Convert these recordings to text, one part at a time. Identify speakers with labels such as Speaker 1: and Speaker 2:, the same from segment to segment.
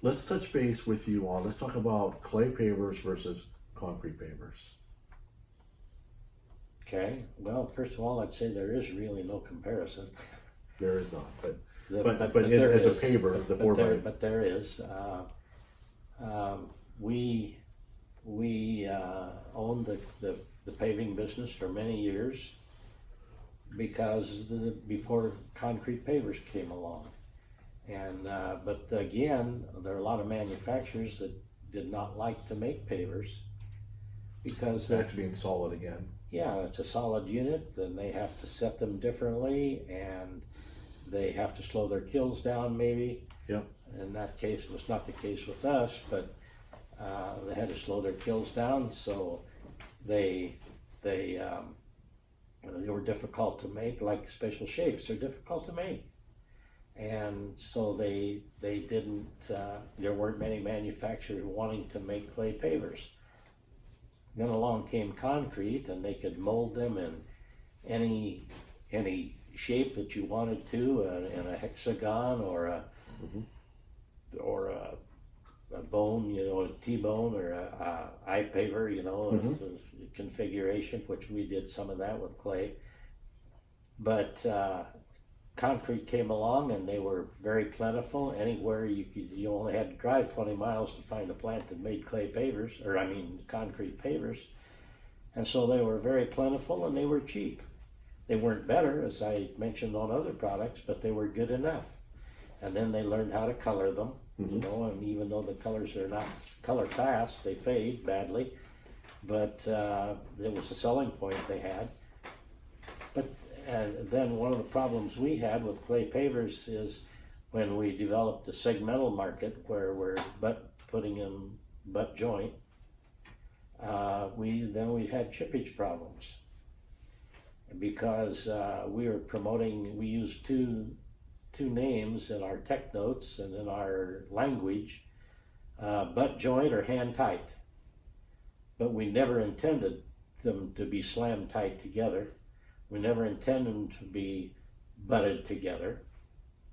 Speaker 1: Let's touch base with you on, let's talk about clay pavers versus concrete pavers.
Speaker 2: Okay, well, first of all, I'd say there is really no comparison.
Speaker 1: There is not, but
Speaker 2: There
Speaker 1: as a
Speaker 2: is.
Speaker 1: paver, the 4x.
Speaker 2: But there is. We owned the paving business for many years because before concrete pavers came along. And but again, there are a lot of manufacturers that did not like to make pavers because
Speaker 1: Back to being solid again.
Speaker 2: yeah, it's a solid unit, then they have to set them differently and they have to slow their kills down maybe.
Speaker 1: Yep.
Speaker 2: In that case, it was not the case with us, but they had to slow their kills down, so they were difficult to make, like special shapes. They're difficult to make. And so they didn't, there weren't many manufacturers wanting to make clay pavers. Then along came concrete, and they could mold them in any shape that you wanted to, in a hexagon or a bone, you know, a T-bone or a I-paver, you know, a configuration, which we did some of that with clay. But concrete came along, and they were very plentiful. Anywhere you only had to drive 20 miles to find a plant that made clay pavers, or I mean concrete pavers. And so they were very plentiful, and they were cheap. They weren't better, as I mentioned on other products, but they were good enough. And then they learned how to color them, you know, and even though the colors are not color fast, they fade badly. But it was a selling point they had. But and then one of the problems we had with clay pavers is when we developed the segmental market, where we're putting in butt joint, we had chippage problems because we were promoting. We used two names in our tech notes and in our language, butt joint or hand tight, but we never intended them to be slam tight together. We never intended them to be butted together.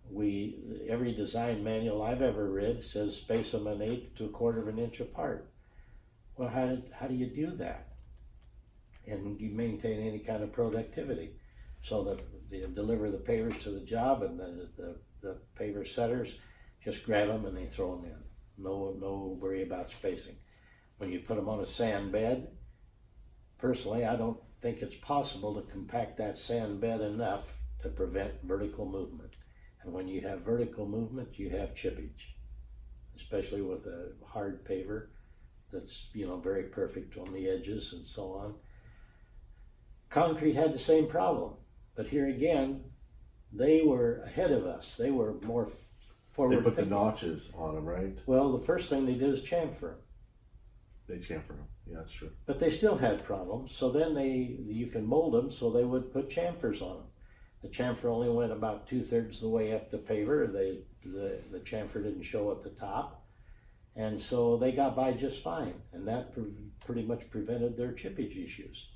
Speaker 2: Every design manual I've ever read says space them 1/8 to 1/4 of an inch apart. Well, how do you do that and you maintain any kind of productivity? So that they deliver the pavers to the job, and the paver setters just grab them and they throw them in. No worry about spacing. When you put them on a sand bed, personally, I don't think it's possible to compact that sand bed enough to prevent vertical movement. And when you have vertical movement, you have chippage, especially with a hard paver that's, you know, very perfect on the edges and so on. Concrete had the same problem, but here again, they were ahead of us. They were more forward.
Speaker 1: They put the notches on them, right?
Speaker 2: Well, the first thing they did is chamfer them.
Speaker 1: They chamfer them. Yeah, that's true.
Speaker 2: But they still had problems. So then you can mold them, so they would put chamfers on them. The chamfer only went about 2/3 the way up the paver. The chamfer didn't show at the top. And so they got by just fine. And that pretty much prevented their chippage issues.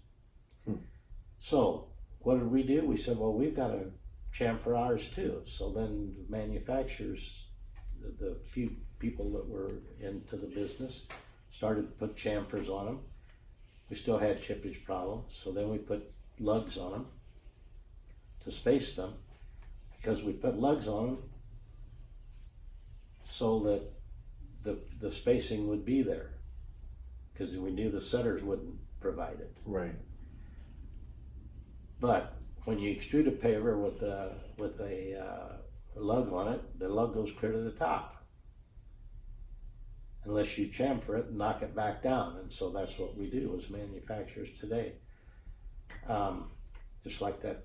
Speaker 2: So what did we do? We said, well, we've got to chamfer ours too. So then the manufacturers, the few people that were into the business, started to put chamfers on them. We still had chippage problems, so then we put lugs on them to space them, because we put lugs on them so that the spacing would be there, because we knew the setters wouldn't provide it.
Speaker 1: Right.
Speaker 2: But when you extrude a paver with a lug on it, the lug goes clear to the top, unless you chamfer it and knock it back down. And so that's what we do as manufacturers today. Just like that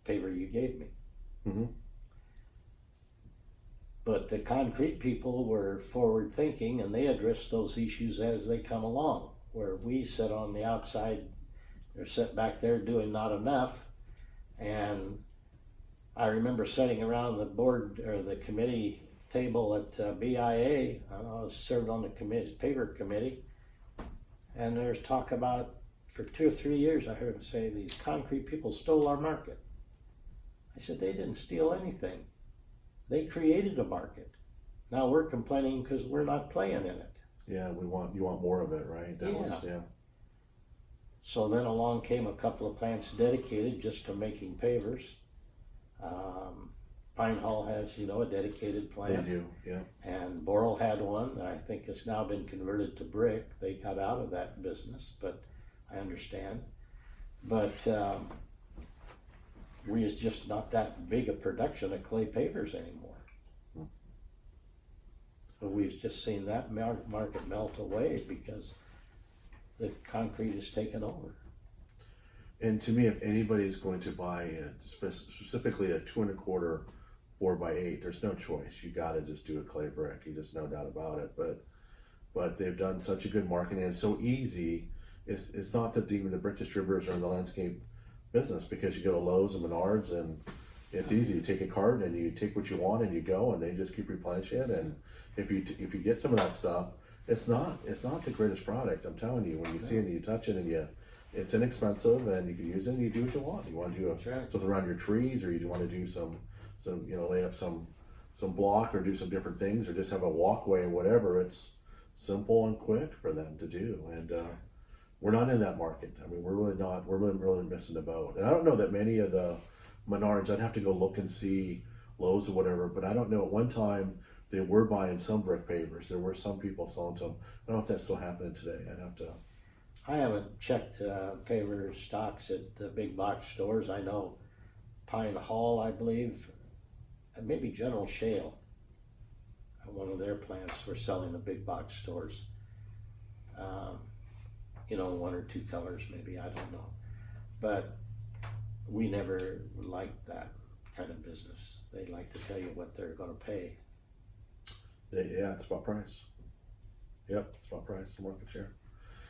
Speaker 2: paver you gave me. But the concrete people were forward thinking, and they addressed those issues as they come along, where we sit on the outside, or sit back there doing not enough. And I remember sitting around the board or the committee table at BIA. I was served on the paver committee, and there's talk about, for 2 or 3 years I heard them say these concrete people stole our market. I said, they didn't steal anything. They created a market. Now we're complaining because we're not playing in it.
Speaker 1: Yeah, you want more of it, right?
Speaker 2: Yeah. So then along came a couple of plants dedicated just to making pavers. Pine Hall has, a dedicated
Speaker 1: They
Speaker 2: plant.
Speaker 1: do, yeah.
Speaker 2: And Boral had one. I think it's now been converted to brick. They got out of that business, but I understand. But we is just not that big a production of clay pavers anymore. So we've just seen that market melt away because the concrete is taken over.
Speaker 1: And to me, if anybody's going to buy specifically a 2 1/4 4x8, there's no choice. You got to just do a clay brick. You just no doubt about it. But they've done such a good marketing, and it's so easy. It's not that even the brick distributors are in the landscape business, because you go to Lowe's and Menards and it's easy. You take a cart and you take what you want and you go, and they just keep replenishing it. And if you get some of that stuff, it's not the greatest product. I'm telling you, when you see it and you touch it and it's inexpensive and you can use it and you do what you want. You want to do something around your trees, or you want to do some lay up some block or do some different things, or just have a walkway or whatever. It's simple and quick for them to do. And we're not in that market. I mean, we're really not. We're really missing the boat. And I don't know that many of the Menards, I'd have to go look and see Lowe's or whatever, but I don't know. At one time, they were buying some brick pavers. There were some people selling to them. I don't know if that's still happening today. I'd have to.
Speaker 2: I haven't checked paver stocks at the big box stores. I know Pine Hall, I believe, and maybe General Shale, one of their plants, were selling the big box stores. 1 or 2 colors maybe, I don't know. But we never liked that kind of business. They like to tell you what they're going to pay.
Speaker 1: Yeah, it's about price. Yep, it's about price, the market share.